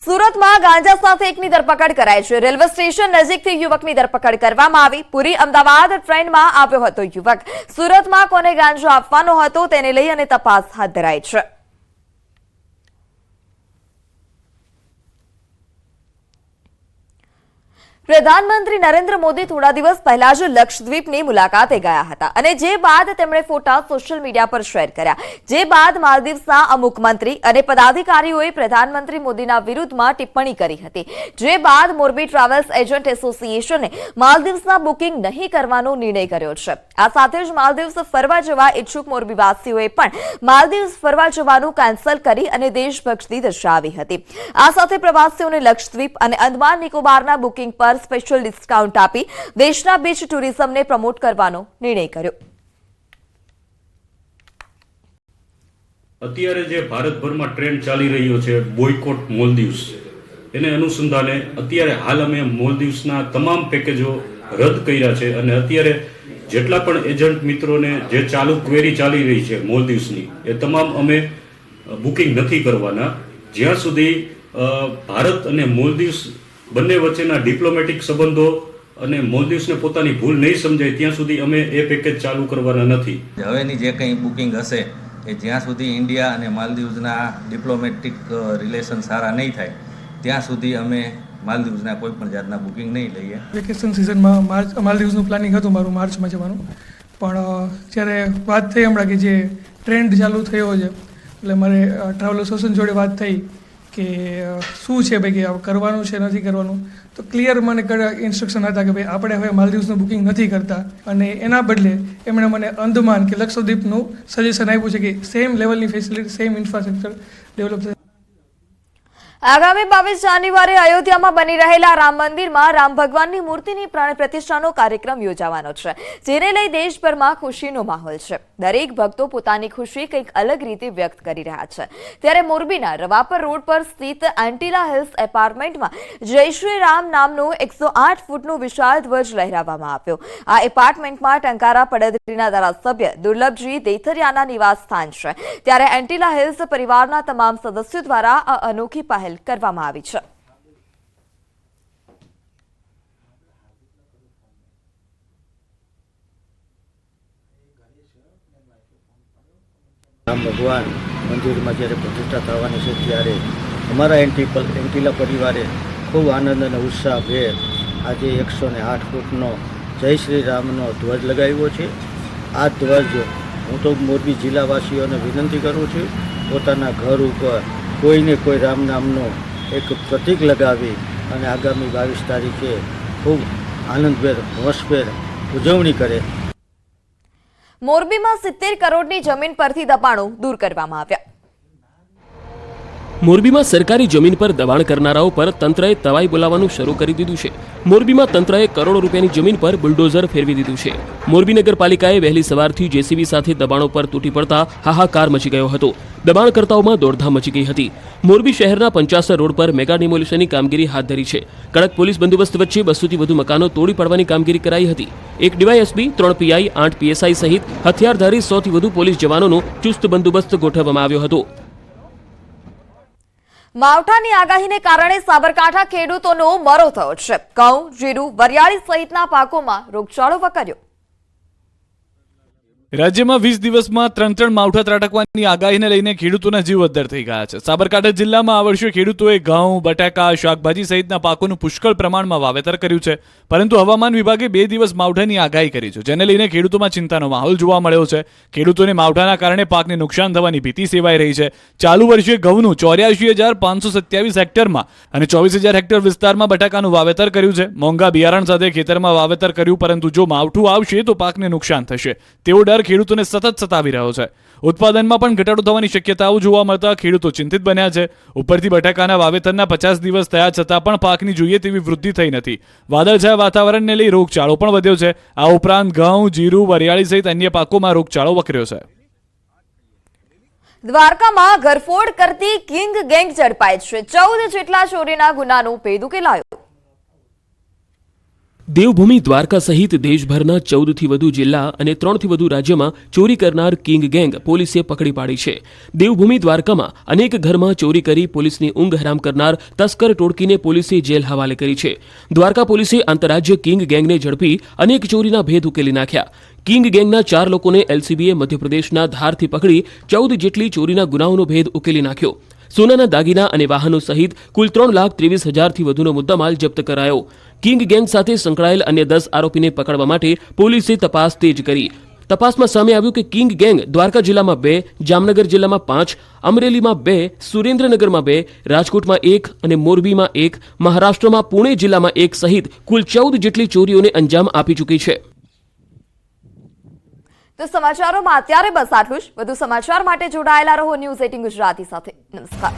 સુરતમાં ગાંજા સાથે એકની ધરપકડ કરાઈ છે। રેલવે સ્ટેશન નજીકથી યુવકની ધરપકડ કરવામાં આવી। પુરી અમદાવાદ ટ્રેનમાં આવ્યો હતો યુવક। સુરતમાં કોને ગાંજો આપવાનો હતો તેને લઈ અને તપાસ હાથ ધરાઈ છે। प्रधानमंत्री नरेंद्र मोदी थोड़ा दिवस पहला ज लक्षद्वीपनी मुलाकाते गया हता अने जे बाद तेमणे फोटा सोशल मीडिया पर शेर कर्या। जे बाद मालदीव्सना अमुक मंत्री अने पदाधिकारीओए प्रधानमंत्री मोदीना विरुद्धमां टिप्पणी करी हती। जे बाद मोरबी ट्रावेल्स एजंट एसोसिएशने मालदीव्सना बुकिंग नहीं करवानो निर्णय कर्यो छे। आ साथे ज मालदीव्स फरवा जवा इच्छुक मोरबीवासीओए पण मालदीव्स फरवा जवानुं केन्सल करी अने देशभक्ति दर्शावी हती। आ साथे प्रवासीओने लक्षद्वीप अने अंदमान निकोबारना बुकिंग पर स्पेशल डिस्काउंट आपी देशना बीच टूरिज्મને પ્રમોટ કરવાનો નિર્ણય કર્યો। અત્યારે જે ભારતભરમાં ટ્રેન્ડ ચાલી રહ્યો છે બોયકોટ મોલદીવ્સ, એને અનુસંધાને અત્યારે હાલ અમે મોલદીવ્સના તમામ પેકેજો રદ કર્યા છે અને અત્યારે જેટલા પણ એજન્ટ મિત્રોને જે ચાલુ ક્વેરી ચાલી રહી છે મોલદીવ્સની એ તમામ અમે બુકિંગ નથી કરવાના જ્યાં સુધી ભારત અને મોલદીવ્સ બંને વચ્ચેના ડિપ્લોમેટિક સંબંધો અને મોલદીવ્સને પોતાની ભૂલ નહીં સમજાય ત્યાં સુધી અમે એ પેકેજ ચાલુ કરવાના નથી। હવેની જે કંઈ બુકિંગ હશે એ જ્યાં સુધી ઇન્ડિયા અને માલદીવ્સના ડિપ્લોમેટિક રિલેશન સારા નહીં થાય ત્યાં સુધી અમે માલદીવ્સના કોઈ પણ જાતના બુકિંગ નહીં લઈએ। વેકેશન સિઝનમાં માલદીવ્સનું પ્લાનિંગ હતું મારું માર્ચમાં જવાનું, પણ જ્યારે વાત થઈ હમણાં કે જે ટ્રેન્ડ ચાલુ થયો છે એટલે મારે ટ્રાવેલ એસોસિએશન જોડે વાત થઈ કે શું છે ભાઈ કે કરવાનું છે નથી કરવાનું, તો ક્લિયર મને ઇન્સ્ટ્રક્શન હતા કે ભાઈ આપણે હવે માલદીવ્સનું બુકિંગ નથી કરતા અને એના બદલે એમણે મને અંદમાન કે લક્ષદ્વીપનું સજેશન આપ્યું છે કે સેમ લેવલની ફેસિલિટી સેમ ઇન્ફ્રાસ્ટ્રક્ચર ડેવલપ થાય। આગામી 22 જાન્યુઆરી અયોધ્યામાં બની રહેલા રામ મંદિરમાં રામ ભગવાનની મૂર્તિની પ્રાણ પ્રતિષ્ઠાનો કાર્યક્રમ યોજાવાનો છે, જેને લઈ દેશભરમાં ખુશીનો માહોલ છે। દરેક ભક્તો પોતાની ખુશી કંઈક અલગ રીતે વ્યક્ત કરી રહ્યા છે। ત્યારે મોરબીના રવાપર રોડ પર સ્થિત એન્ટિલા હિલ્સ એપાર્ટમેન્ટમાં જય શ્રી રામ નામનો 108 ફૂટનો વિશાળ ધ્વજ લહેરાવવામાં આવ્યો। આ એપાર્ટમેન્ટમાં ટંકારા પડદરીના ધારાસભ્ય દુર્લભજી દેથરિયાના નિવાસ સ્થાન છે। ત્યારે એન્ટિલા હિલ્સ પરિવારના તમામ સદસ્યો દ્વારા આ અનોખી પહેલ કરવામાં આવી છે। રામ ભગવાન મંદિરમાં જ્યારે પ્રતિષ્ઠા થવાની છે ત્યારે અમારા એન્ટિલા પરિવારે ખૂબ આનંદ અને ઉત્સાહભેર આજે 108 ફૂટનો જય શ્રી રામનો ધ્વજ લગાવ્યો છે। આ ધ્વજ હું તો મોરબી જિલ્લાવાસીઓને વિનંતી કરું છું પોતાના ઘર ઉપર કોઈને કોઈ રામ નામનો એક પ્રતીક લગાવી અને આગામી 22 તારીખે ખૂબ આનંદભેર હોશભેર ઉજવણી કરે। મોરબીમાં 70 કરોડની જમીન પરથી દબાણો દૂર કરવામાં આવ્યા। મોરબીમાં સરકારી જમીન પર દબાણ કરનારાઓ પર તંત્રએ તવાઈ બોલાવવાનું શરૂ કરી દીધું છે। મોરબીમાં તંત્રએ કરોડો રૂપિયાની જમીન પર બુલડોઝર ફેરવી દીધું છે। મોરબી નગરપાલિકાએ વહેલી સવારથી જેસીબી સાથે દબાણો પર તૂટી પડતા હાહાકાર મચી ગયો હતો। દબાણકર્તાઓમાં દોડધામ મચી ગઈ હતી। મોરબી શહેરના 50 રોડ પર મેગા ડિમોલિશનની કામગીરી હાથ ધરી છે। કડક પોલીસ બંદોબસ્ત વચ્ચે 200થી વધુ મકાનો તોડી પાડવાની કામગીરી કરાઈ હતી। એક ડીવાયએસપી, 3 પીઆઈ, 8 પીએસઆઈ સહિત હથિયારધારી 100થી વધુ પોલીસ જવાનોનો ચુસ્ત બંદોબસ્ત ગોઠવવામાં આવ્યો હતો। માવઠાની આગાહીને કારણે સાબરકાંઠા ખેડૂતોનો મરો થયો છે। ઘઉં, જીરું, વરિયાળી સહિતના પાકોમાં રોગચાળો વકર્યો। રાજ્યમાં 20 દિવસમાં 3 માવઠા ત્રાટકવાની આગાહીને લઈને ખેડૂતોના જીવ અદ્ધર થઈ ગયા છે। સાબરકાંઠા જિલ્લામાં આ વર્ષે ખેડૂતોએ ઘઉં, બટાકા, શાકભાજી સહિતના પાકોનું પુષ્કળ પ્રમાણમાં વાવેતર કર્યું છે, પરંતુ હવામાન વિભાગે 2 દિવસ માવઠાની આગાહી કરી છે, જેને લઈને ખેડૂતોમાં ચિંતાનો માહોલ જોવા મળ્યો છે। ખેડૂતોને માવઠાના કારણે પાકને નુકસાન થવાની ભીતિ સેવાઈ રહી છે। ચાલુ વર્ષે ઘઉંનું 84,527 હેક્ટરમાં અને 24,000 હેક્ટર વિસ્તારમાં બટાકાનું વાવેતર કર્યું છે। મોંઘા બિયારણ સાથે ખેતરમાં વાવેતર કર્યું, પરંતુ જો માવઠું આવશે તો પાકને નુકસાન થશે તેવો ડર ખેડૂતોને સતત સતાવી રહ્યો છે। ઉત્પાદનમાં પણ ઘટાડો થવાની શક્યતાઓ જોવા મળતા ખેડૂતો ચિંતિત બન્યા છે। ઉપરથી બટાકાના વાવેતરના 50 દિવસ થયા છતાં પણ પાકની જોઈએ તેવી વૃદ્ધિ થઈ નથી। વાદળછાયા વાતાવરણને લઈ રોગચાળો પણ વધ્યો છે। આ ઉપરાંત ઘઉં, જીરું, વરિયાળી સહિત અન્ય પાકોમાં રોગચાળો વકર્યો છે। દ્વારકામાં ઘરફોડ કરતી કિંગ ગેંગ ઝડપાઈ છે। 14 જેટલા ચોરીના ગુનાનો ભેદ ઉકેલાયો। દેવભૂમિ દ્વારકા સહિત દેશભરના 14થી વધુ જિલ્લા અને 3થી વધુ રાજ્યમાં ચોરી કરનાર કિંગ ગેંગ પોલીસે પકડી પાડી છે. દેવભૂમિ દ્વારકામાં અનેક ઘરમાં ચોરી કરી પોલીસની ઊંઘ હરામ કરનાર તસ્કર ટોળકીને પોલીસે જેલ હવાલે કરી છે. દ્વારકા પોલીસે આંતરરાજ્ય કિંગ ગેંગને ઝડપી અનેક ચોરીના ભેદ ઉકેલી નાખ્યા. કિંગ ગેંગના 4 લોકોને એલસીબીએ મધ્યપ્રદેશના ધારથી પકડી 14 જેટલી ચોરીના ગુનાઓનો ભેદ ઉકેલી નાખ્યો. સોનાના દાગીના અને વાહનો સહિત કુલ 3,23,000થી વધુનો મુદ્દામાલ જપ્ત કરાયો. કિંગ ગેંગ સાથે સંકળાયેલ અન્ય 10 આરોપીને પકડવા માટે પોલીસે તપાસ તેજ કરી. તપાસમાં સામે આવ્યું કે કિંગ ગેંગ દ્વારકા જિલ્લામાં 2, જામનગર જિલ્લામાં 5, અમરેલીમાં 2, સુરેન્દ્રનગરમાં 2, રાજકોટમાં 1 અને મોરબીમાં 1, મહારાષ્ટ્રમાં પુણે જિલ્લામાં 1 સહિત કુલ 14 જેટલી ચોરીઓને અંજામ આપી ચૂકી છે. તો સમાચારોમાં અત્યારે બસ આટલું જ. વધુ સમાચાર માટે જોડાયેલા રહો ન્યૂઝ 18 ગુજરાતી સાથે. નમસ્કાર.